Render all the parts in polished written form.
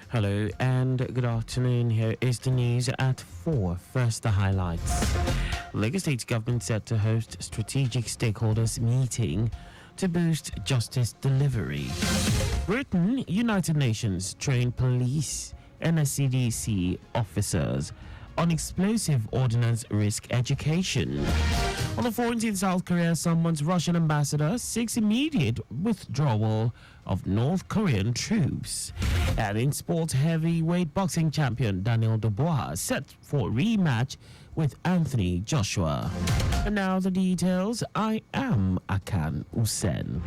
Hello and good afternoon. Here is the news at 4. First, the highlights. Lagos State government set to host strategic stakeholders meeting to boost justice delivery. Britain, United Nations train police and CDC officers on explosive ordnance risk education. On the front in South Korea, someone's Russian ambassador seeks immediate withdrawal of North Korean troops. And in sports, heavyweight boxing champion Daniel Dubois set for rematch with Anthony Joshua. And now the details. I am Akan Usen.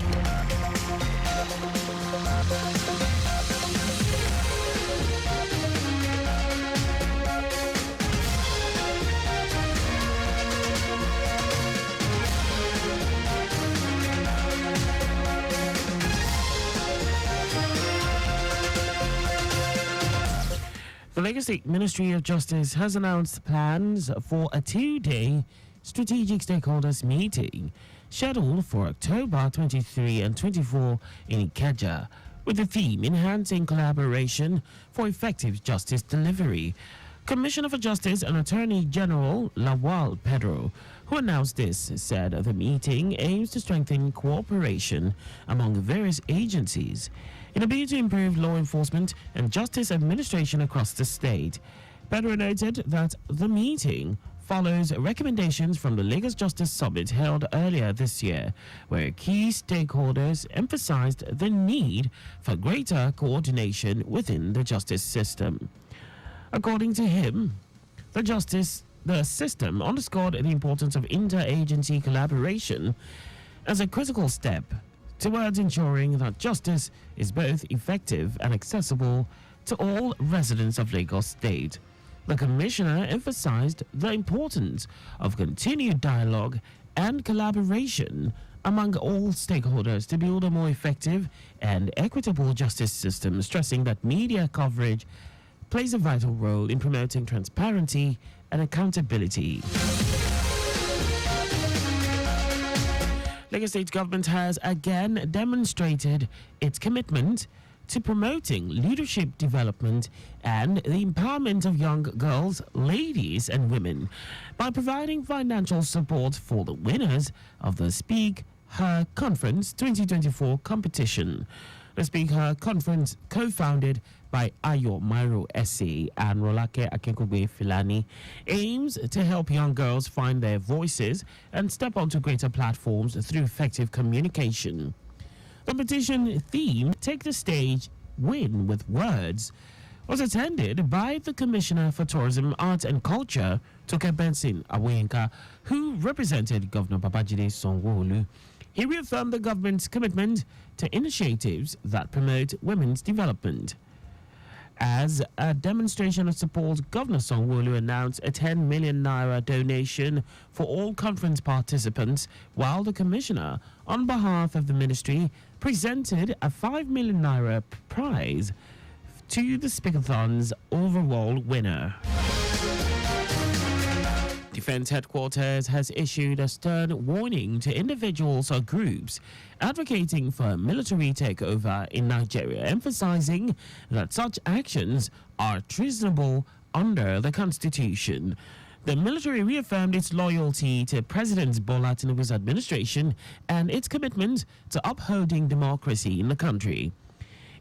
The Lagos State Ministry of Justice has announced plans for a 2-day strategic stakeholders meeting scheduled for October 23 and 24 in Ikeja, with the theme Enhancing Collaboration for Effective Justice Delivery. Commissioner for Justice and Attorney General Lawal Pedro, who announced this, said the meeting aims to strengthen cooperation among various agencies in a bid to improve law enforcement and justice administration across the state. Pedro noted that the meeting follows recommendations from the Lagos Justice Summit held earlier this year, where key stakeholders emphasized the need for greater coordination within the justice system. According to him, the system underscored the importance of interagency collaboration as a critical step towards ensuring that justice is both effective and accessible to all residents of Lagos State. The commissioner emphasized the importance of continued dialogue and collaboration among all stakeholders to build a more effective and equitable justice system, stressing that media coverage plays a vital role in promoting transparency and accountability. Lagos State government has again demonstrated its commitment to promoting leadership development and the empowerment of young girls, ladies, and women by providing financial support for the winners of the Speak Her Conference 2024 competition. The Speak Her Conference, co-founded by Ayo Mairo Esse and Rolake Akenkugbe Filani, aims to help young girls find their voices and step onto greater platforms through effective communication. The competition theme, Take the Stage, Win with Words, was attended by the Commissioner for Tourism, Arts and Culture, Toke Benson Awenka, who represented Governor Babajide Sanwo-Olu. He reaffirmed the government's commitment to initiatives that promote women's development. As a demonstration of support, Governor Sanwo-Olu announced a 10 million naira donation for all conference participants, while the commissioner, on behalf of the ministry, presented a 5 million naira prize to the Speakathon's overall winner. Defense Headquarters has issued a stern warning to individuals or groups advocating for a military takeover in Nigeria, emphasizing that such actions are treasonable under the Constitution. The military reaffirmed its loyalty to President Bola Tinubu's administration and its commitment to upholding democracy in the country.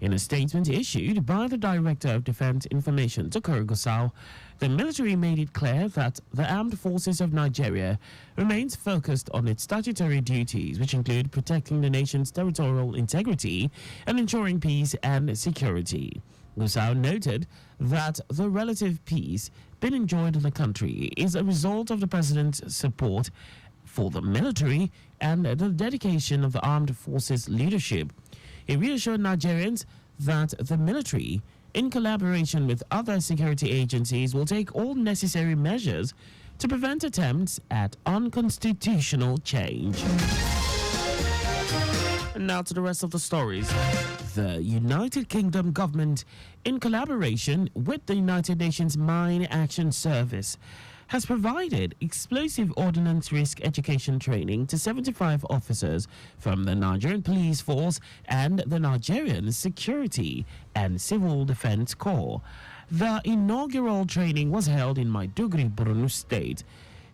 In a statement issued by the Director of Defense Information, Tukur Gusau, the military made it clear that the Armed Forces of Nigeria remains focused on its statutory duties, which include protecting the nation's territorial integrity and ensuring peace and security. Gusau noted that the relative peace being enjoyed in the country is a result of the president's support for the military and the dedication of the armed forces leadership. He reassured Nigerians that the military, in collaboration with other security agencies, will take all necessary measures to prevent attempts at unconstitutional change. And now to the rest of the stories. The United Kingdom government, in collaboration with the United Nations Mine Action Service, has provided explosive ordnance risk education training to 75 officers from the Nigerian Police Force and the Nigerian Security and Civil Defense Corps. The inaugural training was held in Maiduguri, Borno State.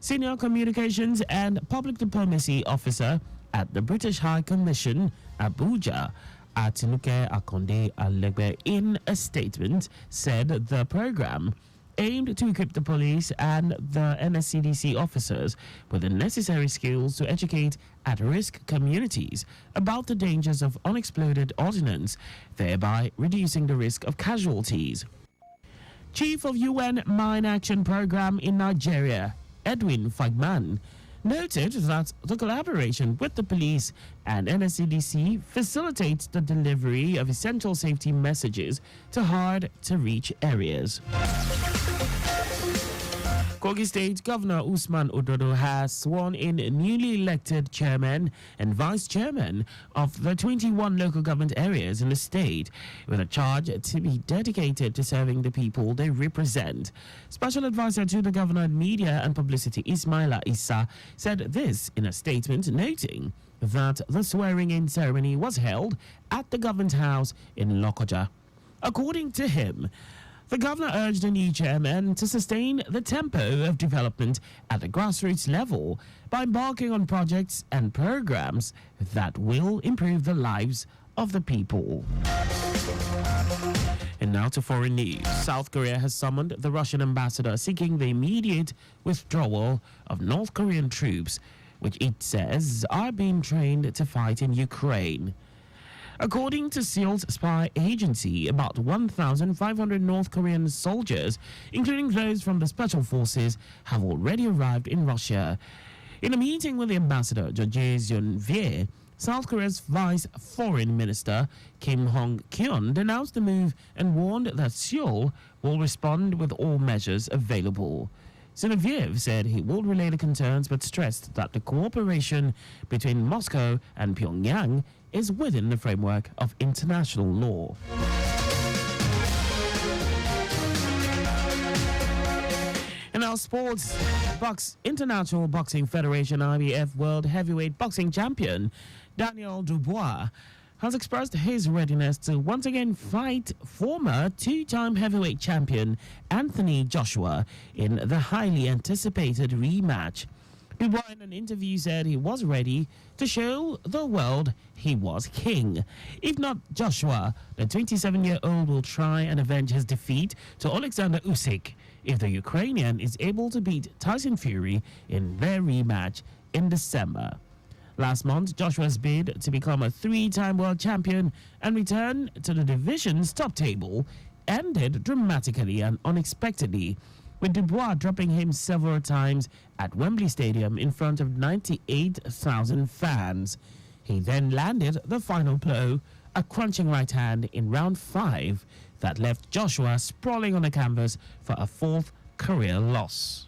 Senior Communications and Public Diplomacy Officer at the British High Commission, Abuja, Atinuke Akonde Alegbe, in a statement, said the program aimed to equip the police and the NSCDC officers with the necessary skills to educate at-risk communities about the dangers of unexploded ordnance, thereby reducing the risk of casualties. Chief of UN Mine Action Program in Nigeria, Edwin Fagman, noted that the collaboration with the police and NSCDC facilitates the delivery of essential safety messages to hard-to-reach areas. Kogi State Governor Usman Ododo has sworn in newly elected chairman and vice chairman of the 21 local government areas in the state, with a charge to be dedicated to serving the people they represent. Special advisor to the governor on media and publicity, Ismaila Issa, said this in a statement, noting that the swearing-in ceremony was held at the government house in Lokoja. According to him, the governor urged the new chairman to sustain the tempo of development at the grassroots level by embarking on projects and programs that will improve the lives of the people. And now to foreign news. South Korea has summoned the Russian ambassador seeking the immediate withdrawal of North Korean troops, which it says are being trained to fight in Ukraine. According to Seoul's spy agency, about 1,500 North Korean soldiers, including those from the special forces, have already arrived in Russia. In a meeting with the ambassador, Jae Seon-vie, South Korea's vice foreign minister, Kim Hong-kyun, denounced the move and warned that Seoul will respond with all measures available. Zinoviev said he will relay the concerns but stressed that the cooperation between Moscow and Pyongyang is within the framework of international law. In our sports, International Boxing Federation IBF World Heavyweight Boxing Champion Daniel Dubois has expressed his readiness to once again fight former two-time heavyweight champion Anthony Joshua in the highly anticipated rematch. Dubois in an interview said he was ready to show the world he was king. If not Joshua, the 27-year-old will try and avenge his defeat to Alexander Usyk if the Ukrainian is able to beat Tyson Fury in their rematch in December. Last month, Joshua's bid to become a three-time world champion and return to the division's top table ended dramatically and unexpectedly, with Dubois dropping him several times at Wembley Stadium in front of 98,000 fans. He then landed the final blow, a crunching right hand in round 5 that left Joshua sprawling on the canvas for a fourth career loss.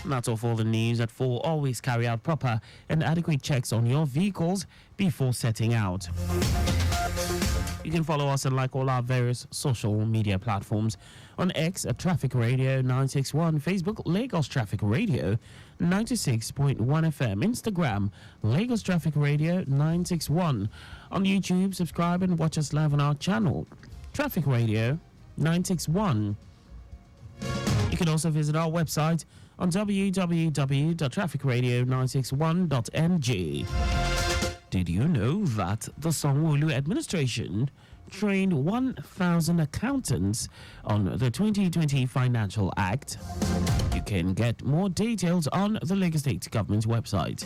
That's all for the news at 4. Always carry out proper and adequate checks on your vehicles before setting out. You can follow us and like all our various social media platforms. On X at Traffic Radio 961, Facebook Lagos Traffic Radio 96.1 FM, Instagram Lagos Traffic Radio 961. On YouTube, subscribe and watch us live on our channel Traffic Radio 961. You can also visit our website on www.trafficradio961.ng. Did you know that the Sanwo-Olu administration trained 1,000 accountants on the 2020 Financial Act? You can get more details on the Lagos State Government's website.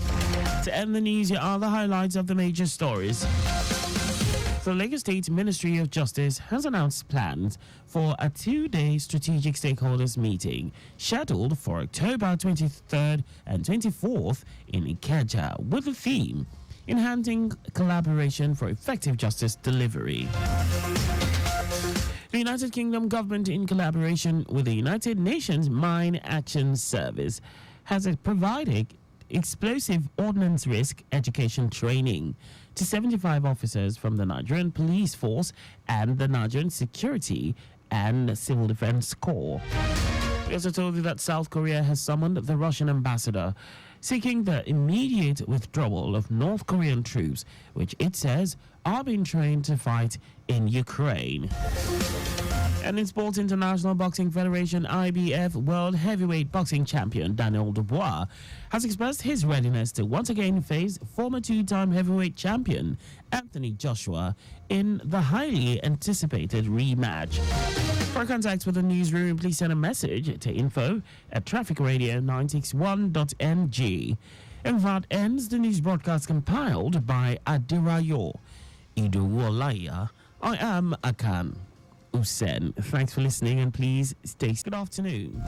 To end the news, here are the highlights of the major stories. The Lagos State Ministry of Justice has announced plans for a 2-day strategic stakeholders meeting scheduled for October 23rd and 24th in Ikeja with the theme Enhancing Collaboration for Effective Justice Delivery. The United Kingdom government, in collaboration with the United Nations Mine Action Service, has provided explosive ordnance risk education training to 75 officers from the Nigerian Police Force and the Nigerian Security and Civil Defense Corps. We also told you that South Korea has summoned the Russian ambassador, seeking the immediate withdrawal of North Korean troops, which it says are being trained to fight in Ukraine. And in Sports, International Boxing Federation IBF World Heavyweight Boxing Champion Daniel Dubois has expressed his readiness to once again face former two-time heavyweight champion Anthony Joshua in the highly anticipated rematch. For contacts with the newsroom, please send a message to info@trafficradio961.mg. And that ends the news broadcast compiled by Adirayo Iduwolaya. I am Akan Usen. Thanks for listening and please stay. Good afternoon.